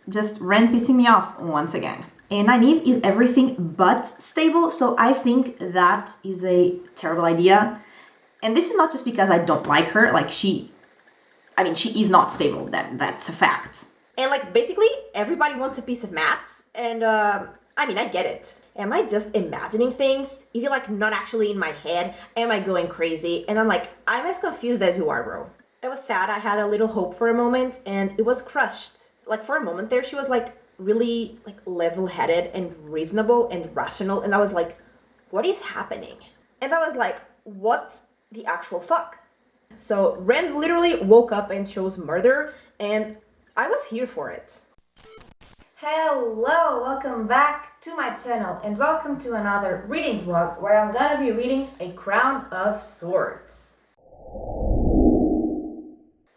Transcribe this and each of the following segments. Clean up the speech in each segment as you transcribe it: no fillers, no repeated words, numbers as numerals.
just Ren pissing me off once again. And Nynaeve is everything but stable, so I think that is a terrible idea. And this is not just because I don't like her, like she is not stable, that's a fact. And like basically everybody wants a piece of Matt, and I get it. Am I just imagining things? Is it like not actually in my head? Am I going crazy? And I'm as confused as you are, bro. It was sad. I had a little hope for a moment and it was crushed. Like for a moment there, she was like really like level-headed and reasonable and rational. And I was like, what is happening? And I was like, what the actual fuck? So Ren literally woke up and chose murder, and I was here for it. Hello, welcome back to my channel and welcome to another reading vlog where I'm gonna be reading A Crown of Swords.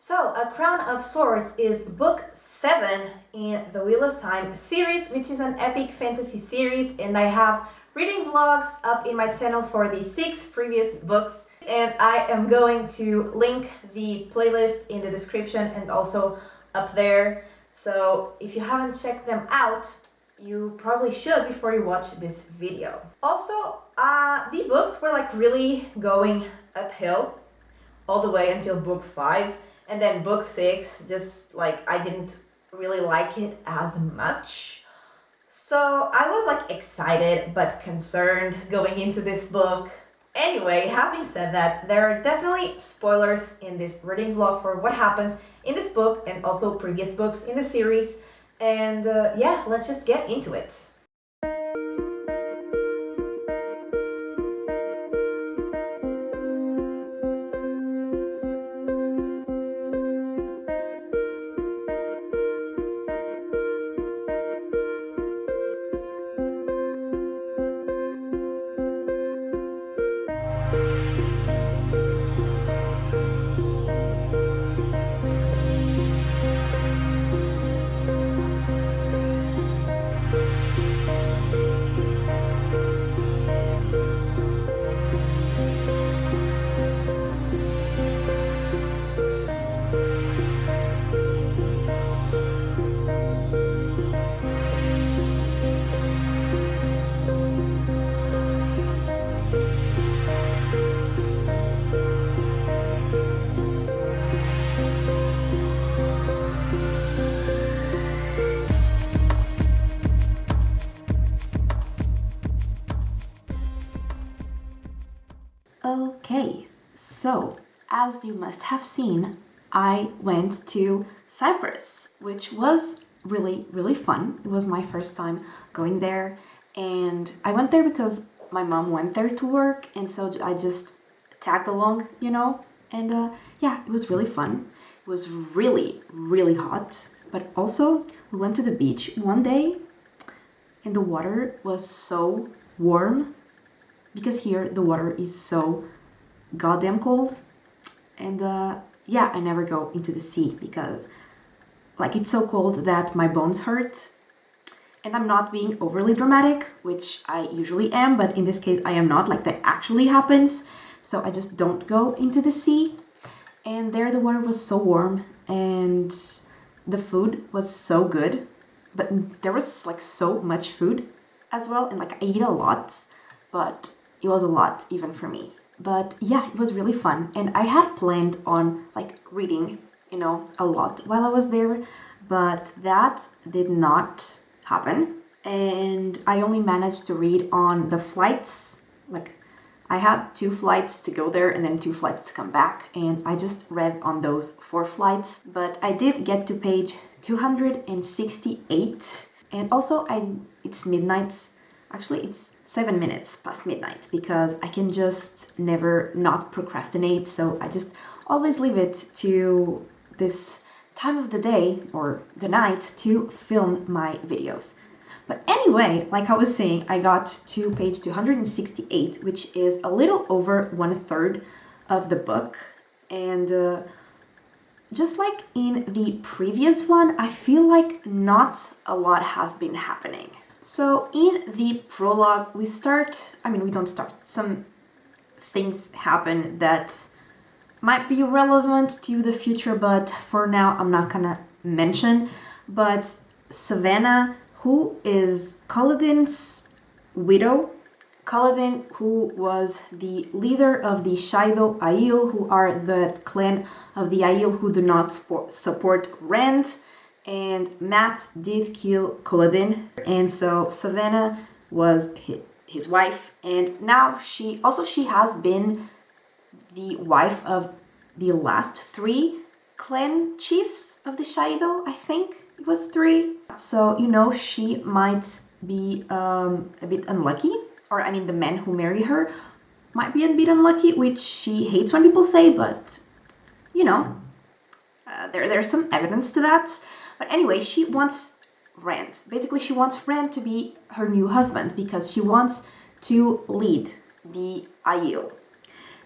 So, A Crown of Swords is book 7 in the Wheel of Time series, which is an epic fantasy series, and I have reading vlogs up in my channel for the 6 previous books, and I am going to link the playlist in the description and also up there. So if you haven't checked them out, you probably should before you watch this video. Also, the books were like really going uphill all the way until book 5, and then book 6 just like I didn't really like it as much. So I was like excited but concerned going into this book. Anyway, having said that, there are definitely spoilers in this reading vlog for what happens in this book and also previous books in the series. And yeah, let's just get into it. Okay, so as you must have seen, I went to Cyprus, which was really fun. It was my first time going there, and I went there because my mom went there to work, and so I just tagged along, and yeah, it was really fun. It was really hot, but also we went to the beach one day and the water was so warm, because here the water is so goddamn cold. And yeah, I never go into the sea because like it's so cold that my bones hurt. And I'm not being overly dramatic, which I usually am, but in this case I am not, like that actually happens. So I just don't go into the sea. And there the water was so warm and the food was so good, but there was like so much food as well, and like I eat a lot, but it was a lot even for me. But yeah, it was really fun, and I had planned on like reading, a lot while I was there, but that did not happen, and I only managed to read on the flights. Like I had 2 flights to go there and then 2 flights to come back, and I just read on those 4 flights, but I did get to page 268, and also it's midnight. Actually, it's 7 minutes past midnight because I can just never not procrastinate. So I just always leave it to this time of the day or the night to film my videos. But anyway, like I was saying, I got to page 268, which is a little over 1/3 of the book. And just like in the previous one, I feel like not a lot has been happening. So in the prologue, we don't start. Some things happen that might be relevant to the future, but for now I'm not gonna mention. But Savannah, who is Kaladin's widow. Kaladin, who was the leader of the Shaido Aiel, who are the clan of the Aiel who do not support Rand. And Matt did kill Kaladin, and so Savannah was his wife. And now she has been the wife of the last 3 clan chiefs of the Shaido. I think it was 3. So, you know, she might be a bit unlucky. Or, I mean, the men who marry her might be a bit unlucky, which she hates when people say, but, you know, there's some evidence to that. But anyway, she wants Rand. Basically, she wants Rand to be her new husband because she wants to lead the Aiel.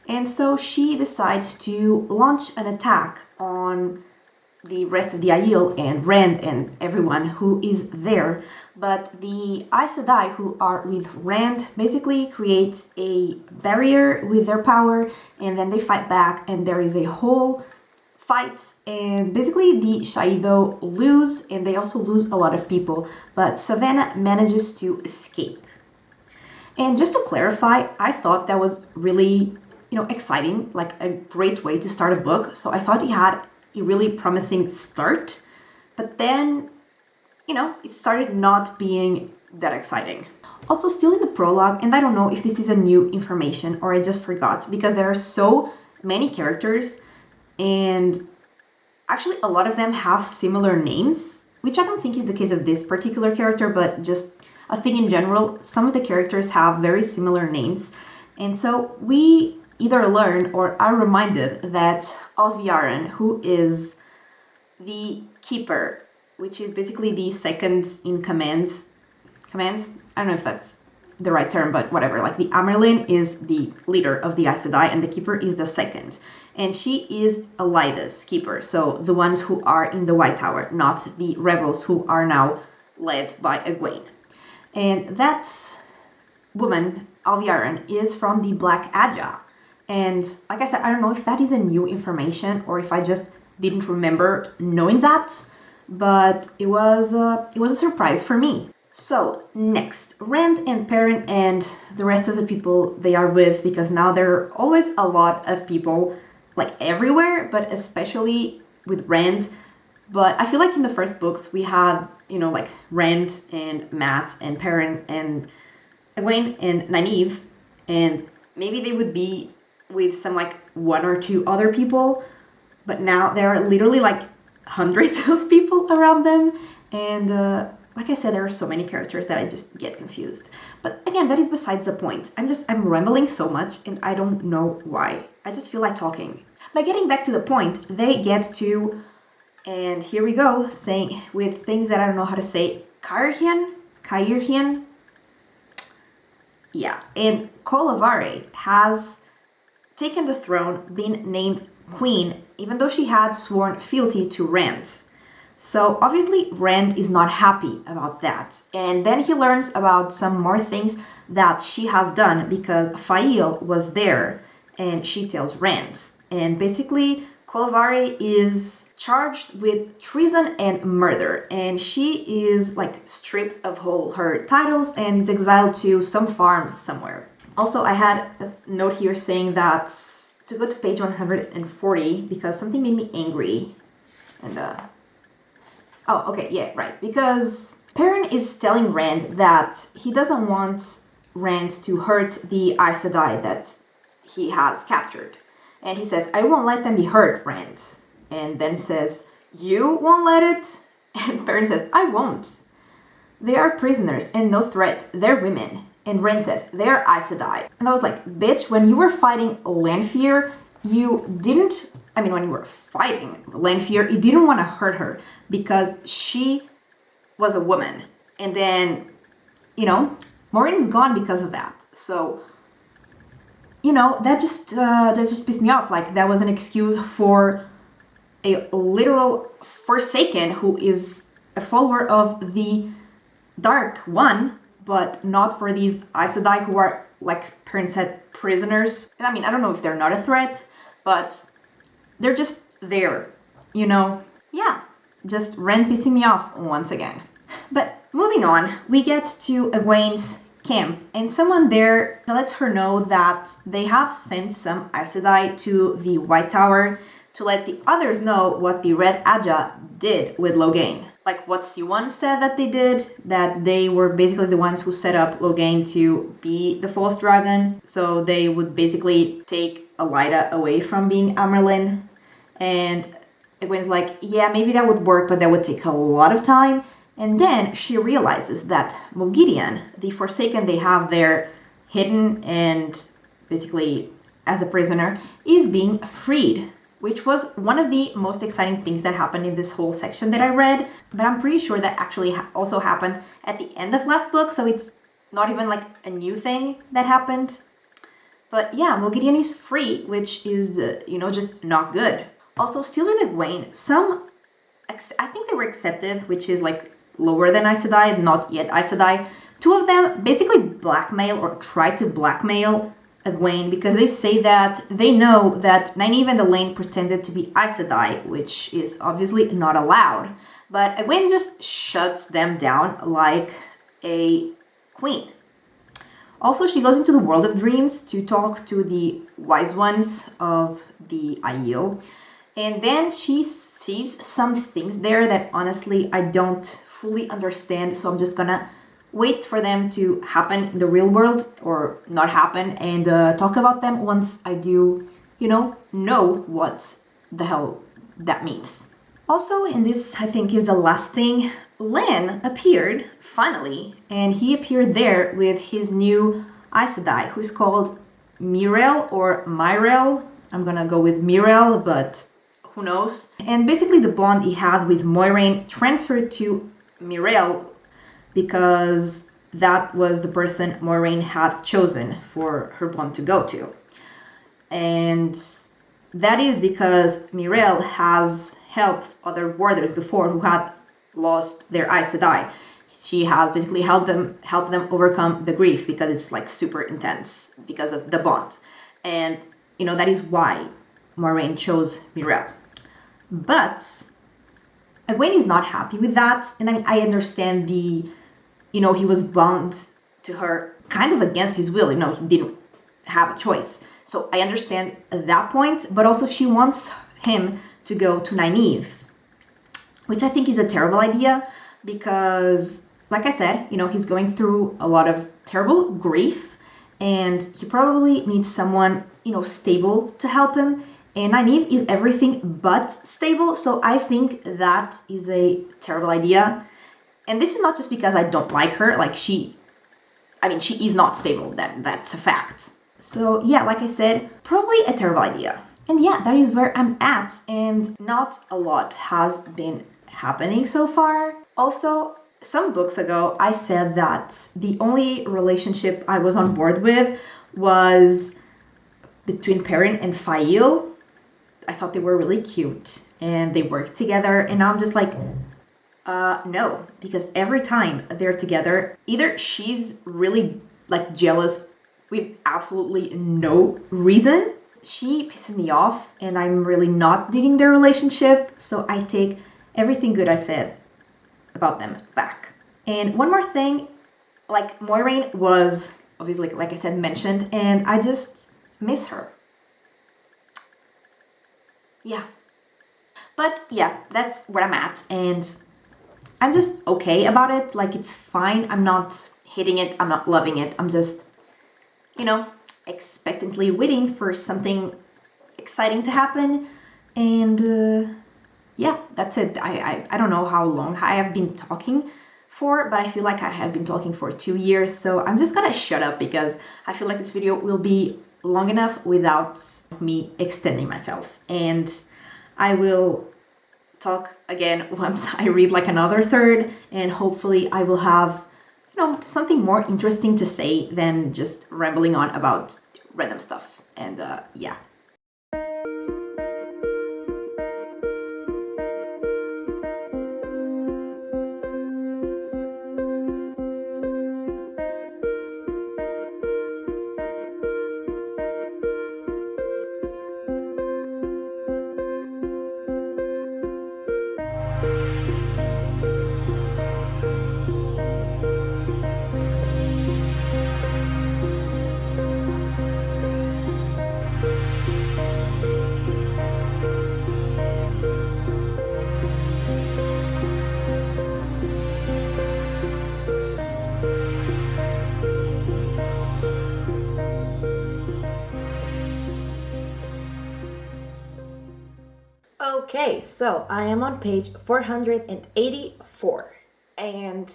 And so she decides to launch an attack on the rest of the Aiel and Rand and everyone who is there. But the Aes Sedai who are with Rand basically creates a barrier with their power, and then they fight back, and there is a whole fight, and basically the Shaido lose, and they also lose a lot of people, but Savannah manages to escape. And just to clarify, I thought that was really, you know, exciting, like a great way to start a book. So I thought it had a really promising start, but then, you know, it started not being that exciting. Also, still in the prologue, and I don't know if this is a new information or I just forgot, because there are so many characters, and actually a lot of them have similar names, which I don't think is the case of this particular character, but just a thing in general. Some of the characters have very similar names, and so we either learn or are reminded that Alviaran, who is the keeper, which is basically the second in command, I don't know if that's the right term, but whatever, like the Amerlin is the leader of the Aes Sedai and the keeper is the second. And she is Elida's keeper, so the ones who are in the White Tower, not the rebels who are now led by Egwene. And that woman, Alviaran, is from the Black Aja. And like I said, I don't know if that is a new information or if I just didn't remember knowing that, but it was a surprise for me. So next, Rand and Perrin and the rest of the people they are with, because now there are always a lot of people, like everywhere, but especially with Rand. But I feel like in the first books we had, you know, like Rand and Matt and Perrin and Egwene and Nynaeve, and maybe they would be with some like 1 or 2 other people, but now there are literally like hundreds of people around them, and like I said, there are so many characters that I just get confused. But again, that is besides the point. I'm rambling so much and I don't know why. I just feel like talking. But getting back to the point, they get to, and here we go, saying with things that I don't know how to say, Cairhien. Yeah, and Colavare has taken the throne, been named queen, even though she had sworn fealty to Rand. So obviously Rand is not happy about that. And then he learns about some more things that she has done because Fail was there, and she tells Rand. And basically Colavare is charged with treason and murder, and she is like stripped of all her titles and is exiled to some farms somewhere. Also, I had a note here saying that to go to page 140 because something made me angry. And oh, okay, yeah, right. Because Perrin is telling Rand that he doesn't want Rand to hurt the Aes Sedai that he has captured. And he says, I won't let them be hurt, Rand. And then says, you won't let it? And Perrin says, I won't. They are prisoners and no threat. They're women. And Rand says, they're Aes Sedai. And I was like, bitch, when you were fighting Lanfear, when you were fighting Lanfear, you didn't want to hurt her because she was a woman. And then, Maureen's gone because of that. So, that just pissed me off. Like, that was an excuse for a literal Forsaken who is a follower of the Dark One, but not for these Aes Sedai who are, like Perrin said, prisoners. And I don't know if they're not a threat, but they're just there, Yeah, just Ren pissing me off once again. But moving on, we get to Egwene's camp, and someone there lets her know that they have sent some Aes Sedai to the White Tower to let the others know what the Red Aja did with Logain. Like what Siwan said that they did, that they were basically the ones who set up Logain to be the false dragon, so they would basically take Elida away from being Amerlin. And Egwene's like, yeah, maybe that would work, but that would take a lot of time. And then she realizes that Moghedien, the Forsaken they have there hidden and basically as a prisoner, is being freed, which was one of the most exciting things that happened in this whole section that I read. But I'm pretty sure that actually also happened at the end of last book, so it's not even like a new thing that happened. But yeah, Moghedien is free, which is, just not good. Also, still with Egwene, I think they were accepted, which is like lower than Aes Sedai, not yet Aes Sedai. Two of them basically blackmail or try to blackmail Egwene because they say that they know that Nynaeve and Elaine pretended to be Aes Sedai, which is obviously not allowed. But Egwene just shuts them down like a queen. Also, she goes into the world of dreams to talk to the wise ones of the Aiel. And then she sees some things there that honestly I don't fully understand, so I'm just gonna wait for them to happen in the real world or not happen and talk about them once I do, know what the hell that means. Also, and this I think is the last thing, Lan appeared finally, and he appeared there with his new Aes Sedai, who's called Myrel or Myrel. I'm gonna go with Myrel, but who knows? And basically the bond he had with Moiraine transferred to Myrel because that was the person Moiraine had chosen for her bond to go to. And that is because Myrel has helped other warders before who had lost their Aes Sedai. She has basically helped them overcome the grief because it's like super intense because of the bond. And that is why Moiraine chose Myrel. But Egwene is not happy with that, and I understand he was bound to her kind of against his will, he didn't have a choice. So I understand that point, but also she wants him to go to Nynaeve, which I think is a terrible idea because, like I said, he's going through a lot of terrible grief, and he probably needs someone, stable to help him. And Nynaeve is everything but stable, so I think that is a terrible idea. And this is not just because I don't like her, she is not stable, that's a fact. So yeah, like I said, probably a terrible idea. And yeah, that is where I'm at, and not a lot has been happening so far. Also, some books ago, I said that the only relationship I was on board with was between Perrin and Fail. I thought they were really cute and they worked together, and now I'm just like, no, because every time they're together, either she's really jealous with absolutely no reason. She pisses me off and I'm really not digging their relationship, so I take everything good I said about them back. And one more thing, Moiraine was obviously, like I said, mentioned, and I just miss her. Yeah. But yeah, that's where I'm at, and I'm just okay about it. It's fine. I'm not hating it. I'm not loving it. I'm just, expectantly waiting for something exciting to happen. And yeah, that's it. I don't know how long I have been talking for, but I feel like I have been talking for 2 years. So I'm just gonna shut up because I feel like this video will be long enough without me extending myself. And I will talk again once I read another third, and hopefully I will have something more interesting to say than just rambling on about random stuff. And yeah. Okay, so I am on page 484, and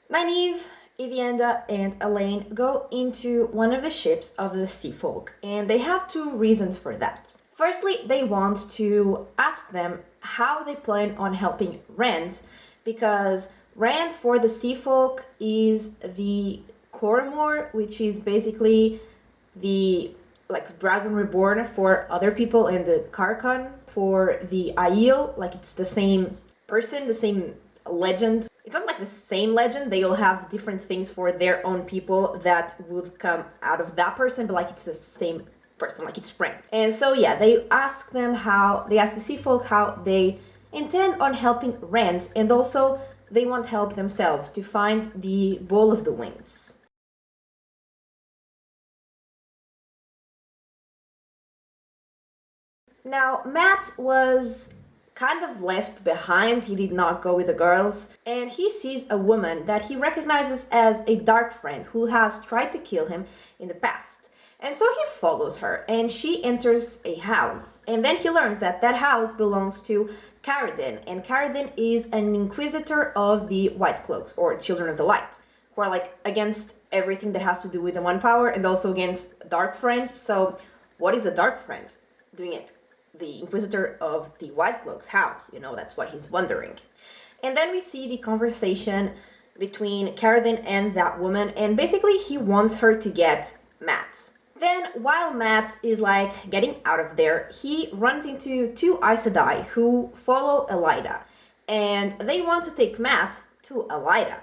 Nynaeve, Evienda, and Elaine go into one of the ships of the Sea Folk, and they have two reasons for that. Firstly, they want to ask them how they plan on helping Rand, because Rand for the Sea Folk is the Cormor, which is basically the like Dragon Reborn for other people, and the Karkan for the Aiel. Like it's the same person, the same legend. It's not like the same legend. They all have different things for their own people that would come out of that person, but like it's the same person, like it's friends. And so yeah, they ask the Sea Folk how they intend on helping Rand, and also they want help themselves to find the Bowl of the Winds. Now, Matt was kind of left behind. He did not go with the girls, and he sees a woman that he recognizes as a dark friend who has tried to kill him in the past. And so he follows her, and she enters a house, and then he learns that that house belongs to Caradin, and Caradin is an inquisitor of the White Cloaks, or Children of the Light, who are like against everything that has to do with the One Power, and also against dark friends. So what is a dark friend doing it? The Inquisitor of the White Cloaks house, that's what he's wondering. And then we see the conversation between Caradin and that woman, and basically he wants her to get Matt. Then, while Matt is like getting out of there, he runs into two Aes Sedai who follow Elida, and they want to take Matt to Elida.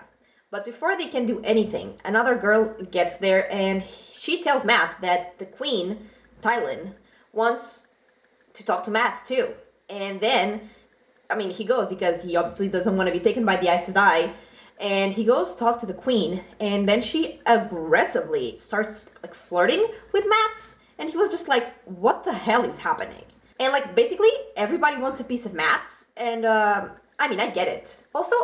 But before they can do anything, another girl gets there, and she tells Matt that the Queen, Tylin, wants to talk to Matt too. And then, he goes because he obviously doesn't want to be taken by the Aes Sedai, and he goes to talk to the Queen, and then she aggressively starts like flirting with Matt, and he was just like, what the hell is happening? And like basically everybody wants a piece of Matt, and I get it. Also,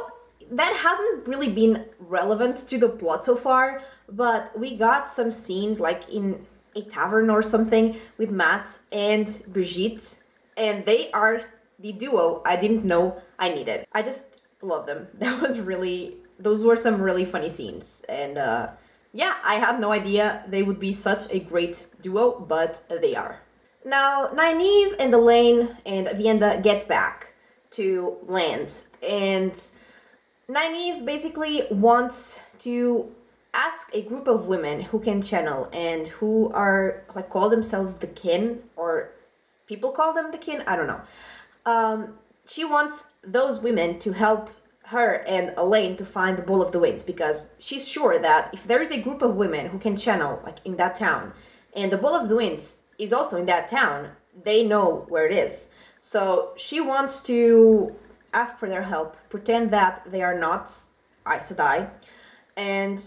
that hasn't really been relevant to the plot so far, but we got some scenes like in a tavern or something with Matt and Brigitte, and they are the duo I didn't know I needed. I just love them. Those were some really funny scenes, and I had no idea they would be such a great duo, but they are. Now, Nynaeve and Elaine and Avienda get back to land, and Nynaeve basically wants to ask a group of women who can channel and who are like call themselves the kin, or people call them the kin, I don't know. She wants those women to help her and Elaine to find the Bowl of the Winds, because she's sure that if there is a group of women who can channel like in that town, and the Bowl of the Winds is also in that town, they know where it is. So she wants to ask for their help, pretend that they are not Aes Sedai, and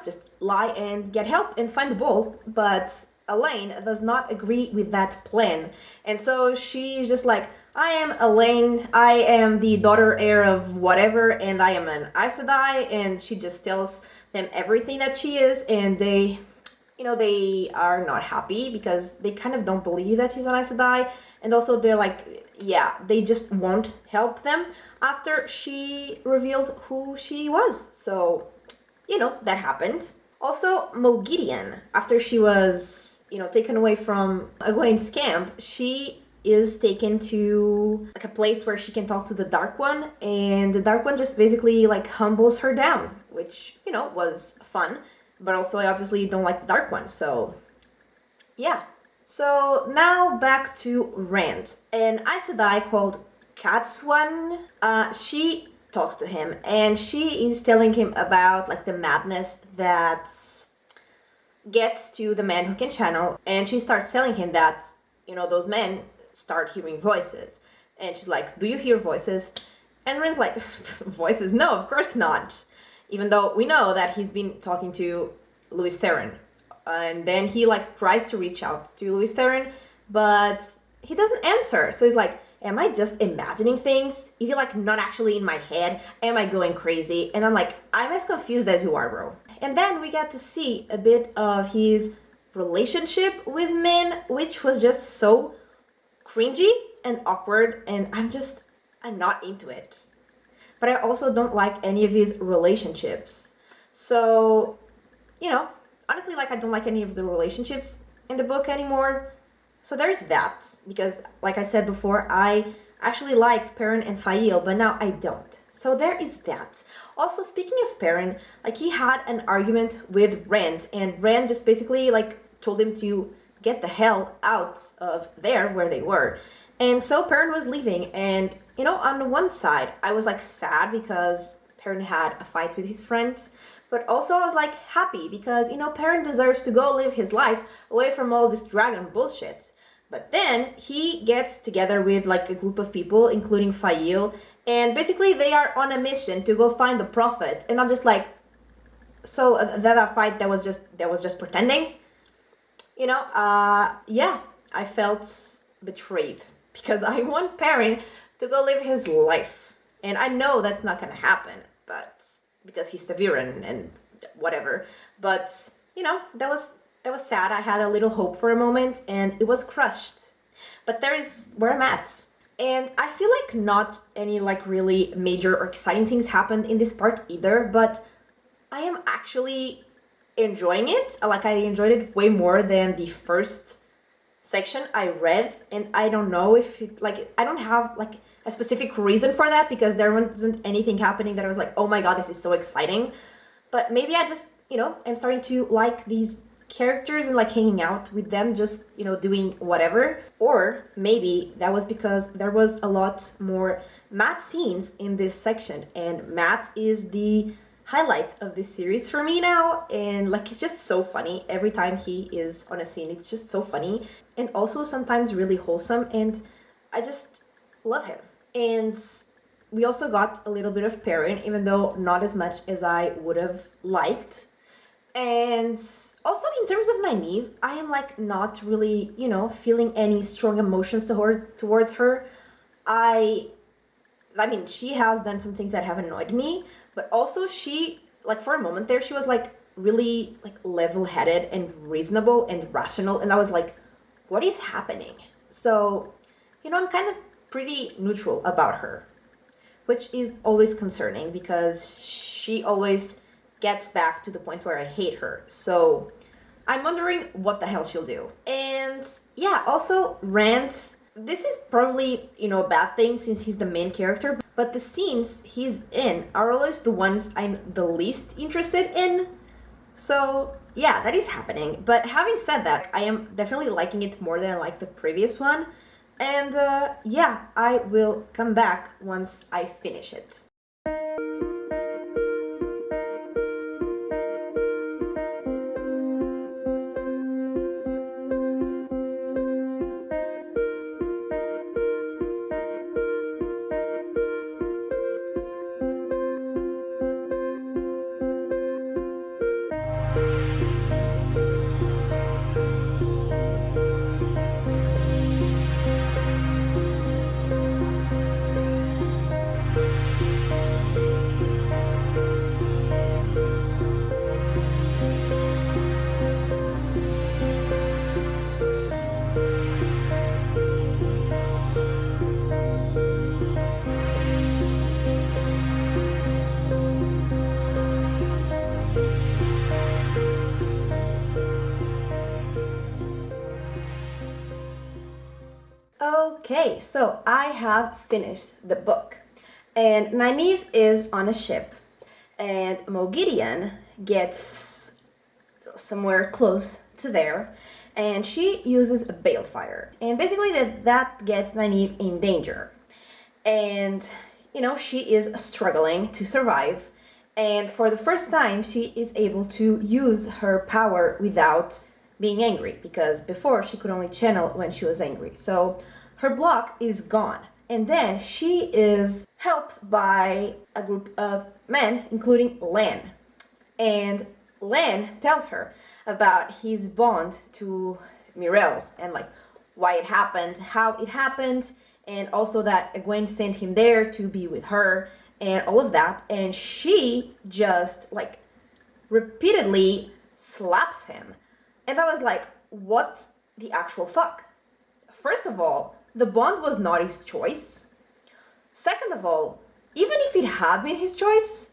just lie and get help and find the bowl. But Elaine does not agree with that plan, and so she's just like, I am Elaine, I am the daughter heir of whatever, and I am an Aes Sedai, and she just tells them everything that she is, and they are not happy because they kind of don't believe that she's an Aes Sedai, and also they're like, yeah, they just won't help them after she revealed who she was. So, that happened. Also, Mogideon, after she was, taken away from Egwene's camp, she is taken to like a place where she can talk to the Dark One, and the Dark One just basically like humbles her down, which, was fun, but also I obviously don't like the Dark One, so yeah. So now back to Rand, an Aes Sedai called Katswan. She talks to him, and she is telling him about like the madness that gets to the man who can channel, and she starts telling him that, those men start hearing voices, and she's like, do you hear voices? And Rand's like, voices? No, of course not. Even though we know that he's been talking to Louis Theron, and then he like tries to reach out to Louis Theron, but he doesn't answer. So he's like, am I just imagining things? Is he like not actually in my head? Am I going crazy? And I'm like, I'm as confused as you are, bro. And then we got to see a bit of his relationship with Min, which was just so cringy. and awkward, and I'm not into it. But I also don't like any of his relationships. So, you know, honestly, like, I don't like any of the relationships in the book anymore. So there's that, because, like I said before, I actually liked Perrin and Fail, but now I don't. So there is that. Also, speaking of Perrin, like, he had an argument with Rand, and Rand just basically, like, told him to get the hell out of there where they were. And so Perrin was leaving, and, you know, on the one side, I was, like, sad because Perrin had a fight with his friend, but also I was, like, happy because, you know, Perrin deserves to go live his life away from all this dragon bullshit. But then he gets together with, like, a group of people, including Fail, and basically they are on a mission to go find the prophet. And I'm just like, so that fight that was just pretending, you know? Yeah, I felt betrayed because I want Perrin to go live his life, and I know that's not gonna happen, but because he's Taviran and whatever. But you know, that was sad. I had a little hope for a moment, and it was crushed. But there is where I'm at. And I feel like not any, like, really major or exciting things happened in this part either, but I am actually enjoying it. Like, I enjoyed it way more than the first section I read, and I don't know if it, like, I don't have, like, a specific reason for that, because there wasn't anything happening that I was like, oh my god, this is so exciting. But maybe I just, you know, I'm starting to like these characters and, like, hanging out with them, just, you know, doing whatever. Or maybe that was because there was a lot more Matt scenes in this section, and Matt is the highlight of this series for me now, and, like, he's just so funny every time he is on a scene. It's just so funny, and also sometimes really wholesome, and I just love him. And we also got a little bit of Perrin, even though not as much as I would have liked. And also, in terms of Nynaeve, I am, like, not really, you know, feeling any strong emotions towards her. I mean, she has done some things that have annoyed me, but also she, like, for a moment there, she was, like, really, like, level-headed and reasonable and rational, and I was like, what is happening? So, you know, I'm kind of pretty neutral about her, which is always concerning because she always gets back to the point where I hate her. So I'm wondering what the hell she'll do. And yeah, also Rand, this is probably, you know, a bad thing since he's the main character, but the scenes he's in are always the ones I'm the least interested in. So yeah, that is happening. But having said that, I am definitely liking it more than I liked the previous one. And yeah, I will come back once I finish it. Okay, so I have finished the book, and Nynaeve is on a ship, and Mogideon gets somewhere close to there, and she uses a balefire, and basically that gets Nynaeve in danger, and you know, she is struggling to survive, and for the first time she is able to use her power without being angry, because before she could only channel when she was angry. So her block is gone, and then she is helped by a group of men, including Lan. And Lan tells her about his bond to Mirel, and, like, why it happened, how it happened, and also that Egwene sent him there to be with her, and all of that. And she just, like, repeatedly slaps him. And I was like, what the actual fuck? First of all, the bond was not his choice. Second of all, even if it had been his choice,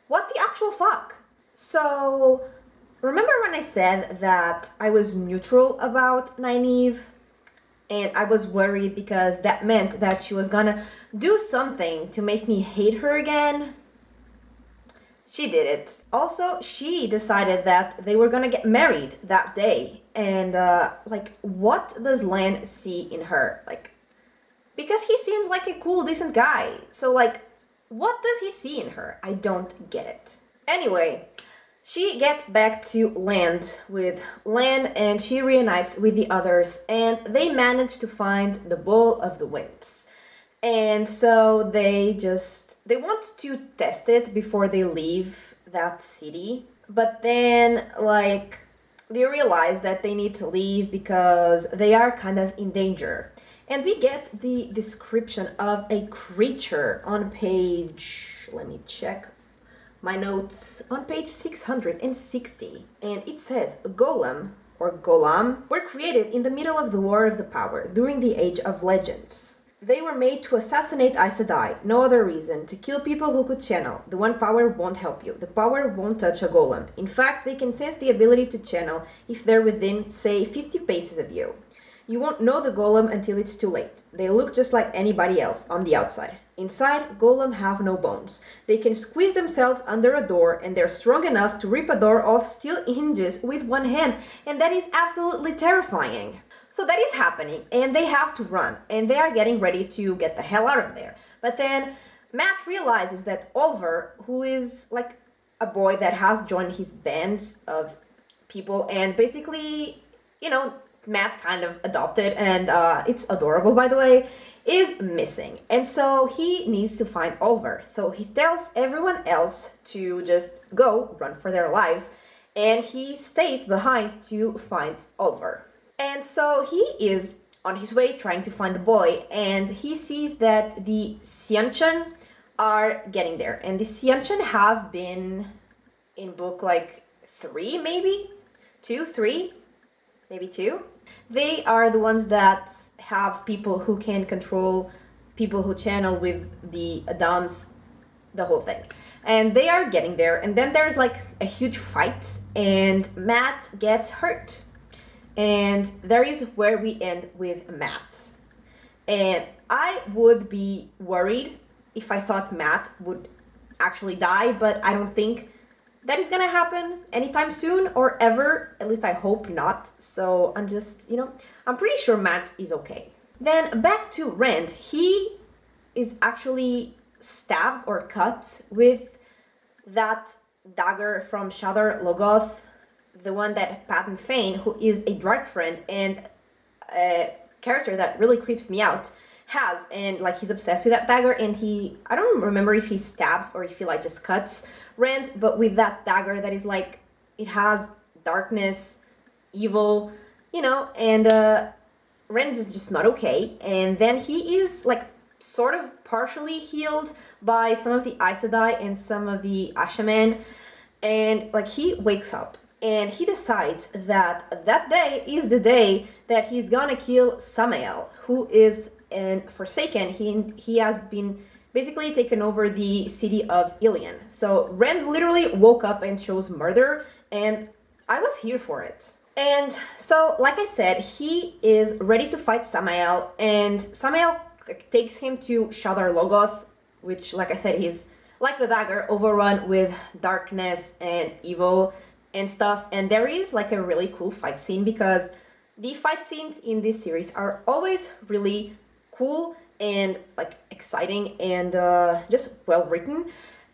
what the actual fuck? So, remember when I said that I was neutral about Nynaeve? And I was worried because that meant that she was gonna do something to make me hate her again? She did it. Also, she decided that they were gonna get married that day. And, what does Lan see in her? Because he seems like a cool, decent guy. So, what does he see in her? I don't get it. Anyway, she gets back to land with Lan and she reunites with the others and they manage to find the Bowl of the Winds. And so they want to test it before they leave that city. But then, they realize that they need to leave because they are kind of in danger. And we get the description of a creature on page, let me check my notes, on page 660. And it says, Golem, or Golam, were created in the middle of the War of the Power during the Age of Legends. They were made to assassinate Aes Sedai, no other reason, to kill people who could channel. The one power won't help you. The power won't touch a golem. In fact, they can sense the ability to channel if they're within, say, 50 paces of you. You won't know the golem until it's too late. They look just like anybody else on the outside. Inside, golem have no bones. They can squeeze themselves under a door and they're strong enough to rip a door off steel hinges with one hand, and that is absolutely terrifying. So that is happening and they have to run and they are getting ready to get the hell out of there. But then Matt realizes that Oliver, who is like a boy that has joined his bands of people and basically, Matt kind of adopted, and it's adorable, by the way, is missing. And so he needs to find Oliver. So he tells everyone else to just go run for their lives, and he stays behind to find Oliver. And so he is on his way trying to find the boy, and he sees that the Xianchen are getting there. And the Xianchen have been in book 3, maybe? 2, 3? Maybe 2? They are the ones that have people who can control people who channel with the Adams, the whole thing. And they are getting there, and then there's a huge fight, and Matt gets hurt. And there is where we end with Matt. And I would be worried if I thought Matt would actually die, but I don't think that is gonna happen anytime soon or ever. At least I hope not. So I'm just, I'm pretty sure Matt is okay. Then back to Rand. He is actually stabbed or cut with that dagger from Shadar Logoth, the one that Patton Fane, who is a Dark Friend and a character that really creeps me out, has. And he's obsessed with that dagger, and I don't remember if he stabs or if he just cuts Rand, but with that dagger that is it has darkness, evil, and Rand is just not okay. And then he is sort of partially healed by some of the Aes Sedai and some of the Ashaman, and he wakes up and he decides that that day is the day that he's gonna kill Samael, who is an Forsaken. He has been basically taken over the city of Ilion. So Rand literally woke up and chose murder, and I was here for it. And so, like I said, he is ready to fight Samael, and Samael takes him to Shadar Logoth, which, like I said, he's like the dagger, overrun with darkness and evil and stuff. And there is a really cool fight scene, because the fight scenes in this series are always really cool and exciting and just well written,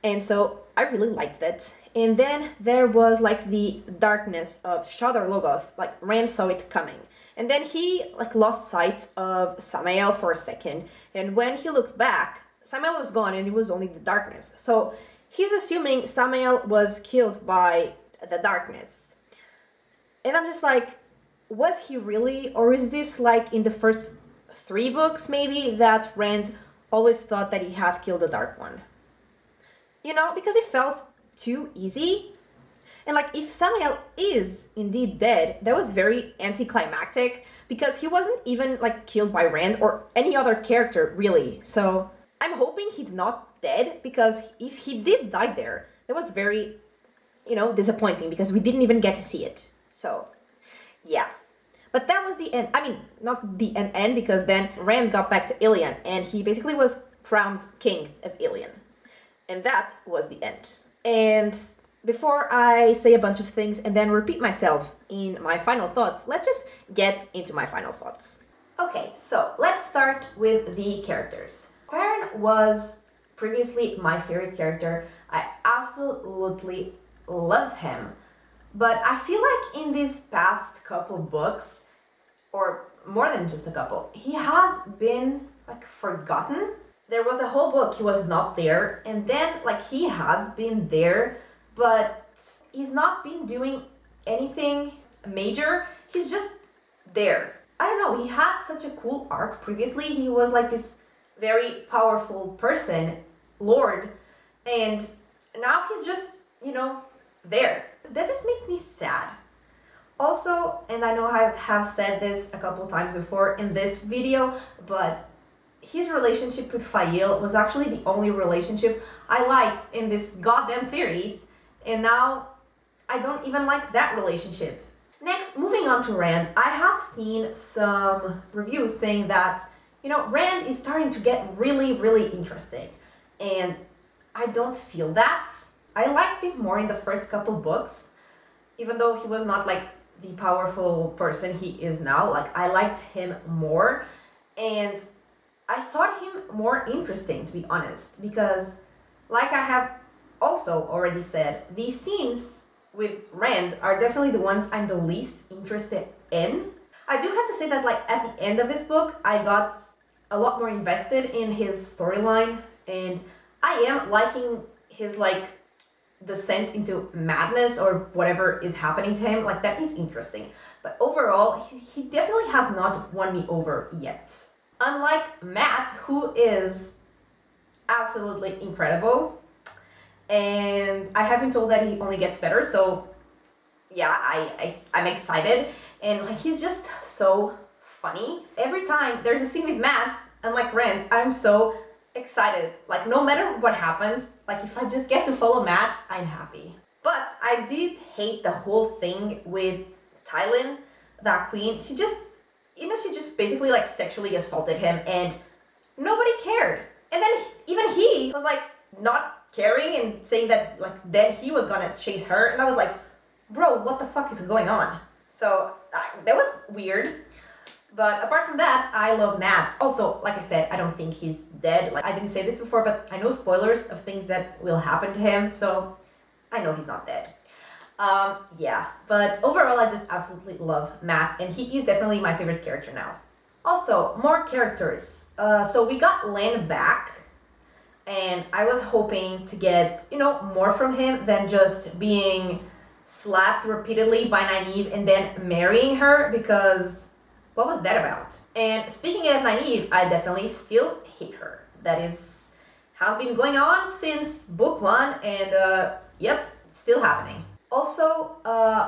and so I really liked that. And then there was the darkness of Shadar Logoth. Rand saw it coming, and then he lost sight of Samael for a second, and when he looked back, Samael was gone and it was only the darkness. So he's assuming Samael was killed by the darkness, and I'm just was he really, or is this in the first 3 books maybe, that Rand always thought that he had killed the Dark One? Because it felt too easy. And like, if Samuel is indeed dead, that was very anticlimactic because he wasn't even like killed by Rand or any other character really. So I'm hoping he's not dead, because if he did die there, that was very, disappointing because we didn't even get to see it. So yeah. But that was the end. I mean, not the end, because then Rand got back to Ilion and he basically was crowned king of Ilion. And that was the end. And before I say a bunch of things and then repeat myself in my final thoughts, let's just get into my final thoughts. Okay, so let's start with the characters. Quarren was previously my favorite character. I absolutely loved him. But I feel like in these past couple books, or more than just a couple, he has been like forgotten. There was a whole book he was not there, and then like he has been there, but he's not been doing anything major. He's just there. I don't know, he had such a cool arc previously. He was like this very powerful person, lord, and now he's just, there. That just makes me sad. Also, and I know I have said this a couple times before in this video, but his relationship with Fail was actually the only relationship I liked in this goddamn series, and now I don't even like that relationship. Next, moving on to Rand, I have seen some reviews saying that, Rand is starting to get really, really interesting, and I don't feel that. I liked him more in the first couple books, even though he was not like the powerful person he is now. Like, I liked him more, and I thought him more interesting, to be honest, because like I have also already said, these scenes with Rand are definitely the ones I'm the least interested in. I do have to say that like at the end of this book, I got a lot more invested in his storyline, and I am liking his like descent into madness or whatever is happening to him. Like, that is interesting. But overall, he definitely has not won me over yet. Unlike Matt, who is absolutely incredible, and I have been told that he only gets better, so yeah, I'm excited. And like, he's just so funny. Every time there's a scene with Matt, unlike Rand, I'm so excited. Like, no matter what happens, like if I just get to follow Matt, I'm happy. But I did hate the whole thing with Tylin, that queen. She just basically like sexually assaulted him and nobody cared. And then even he was like not caring and saying that like then he was gonna chase her, and I was like, bro, what the fuck is going on? So that was weird. But apart from that, I love Matt. Also, like I said, I don't think he's dead. Like, I didn't say this before, but I know spoilers of things that will happen to him, so I know he's not dead. Yeah, but overall, I just absolutely love Matt, and he is definitely my favorite character now. Also, more characters. So we got Len back, and I was hoping to get, more from him than just being slapped repeatedly by Nynaeve and then marrying her, because what was that about? And speaking of Nynaeve, I definitely still hate her. That has been going on since book 1, and yep, it's still happening. Also,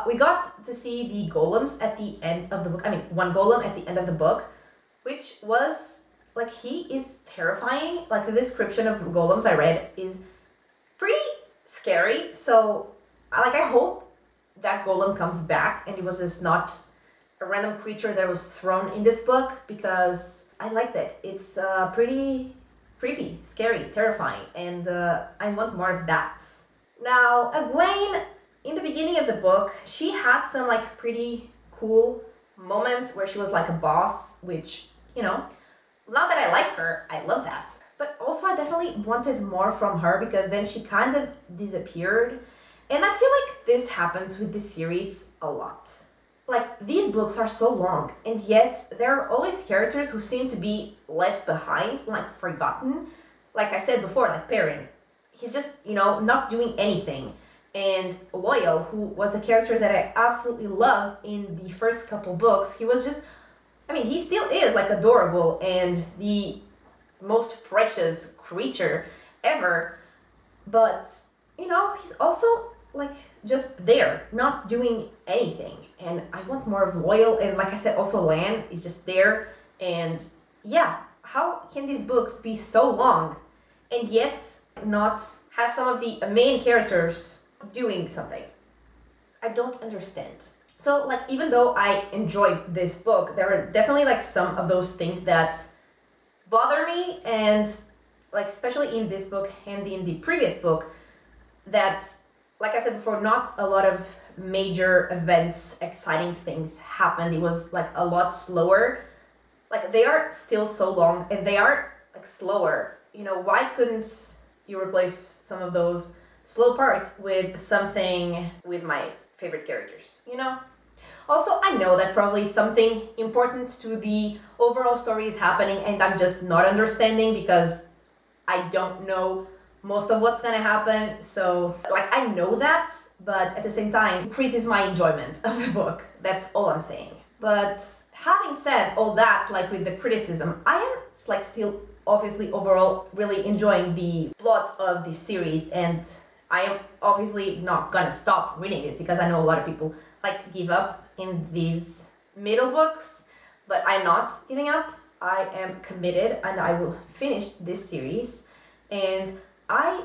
we got to see the golems at the end of the book. I mean, one golem at the end of the book, which was, like, he is terrifying. Like, the description of golems I read is pretty scary. So, I hope that golem comes back and it was just not a random creature that was thrown in this book, because I like that. It's pretty creepy, scary, terrifying, and I want more of that. Now, Egwene, in the beginning of the book, she had some like pretty cool moments where she was like a boss, which, now that I like her, I love that. But also I definitely wanted more from her, because then she kind of disappeared. And I feel like this happens with this series a lot. Like, these books are so long, and yet there are always characters who seem to be left behind, like forgotten. Like I said before, like Perrin. He's just, not doing anything. And Loyal, who was a character that I absolutely love in the first couple books, he was just, he still is like adorable and the most precious creature ever. But, he's also like just there, not doing anything. And I want more of Loyal, and like I said, also Lan is just there. And yeah, how can these books be so long and yet not have some of the main characters doing something? I don't understand. So like, even though I enjoyed this book, there are definitely like some of those things that bother me, and like especially in this book and in the previous book, that, like I said before, not a lot of major events, exciting things happened. It was like a lot slower. Like they are still so long and they are like slower. You know, why couldn't you replace some of those slow parts with something with my favorite characters, you know? Also, I know that probably something important to the overall story is happening and I'm just not understanding because I don't know most of what's gonna happen. So, like, I know that, but at the same time, it increases my enjoyment of the book. That's all I'm saying. But having said all that, like with the criticism, I am like still obviously overall really enjoying the plot of the series, and I am obviously not gonna stop reading this because I know a lot of people like give up in these middle books, but I'm not giving up. I am committed and I will finish this series, and I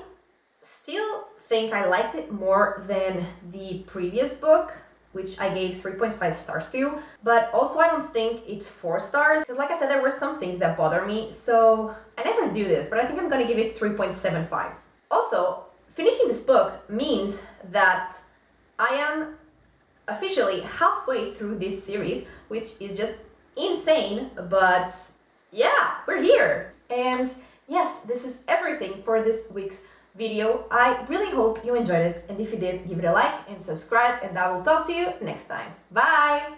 still think I liked it more than the previous book, which I gave 3.5 stars to, but also I don't think it's 4 stars, because like I said, there were some things that bother me, so I never do this, but I think I'm gonna give it 3.75. Also, finishing this book means that I am officially halfway through this series, which is just insane, but yeah, we're here. And yes, this is everything for this week's video. I really hope you enjoyed it, and if you did, give it a like and subscribe, and I will talk to you next time. Bye!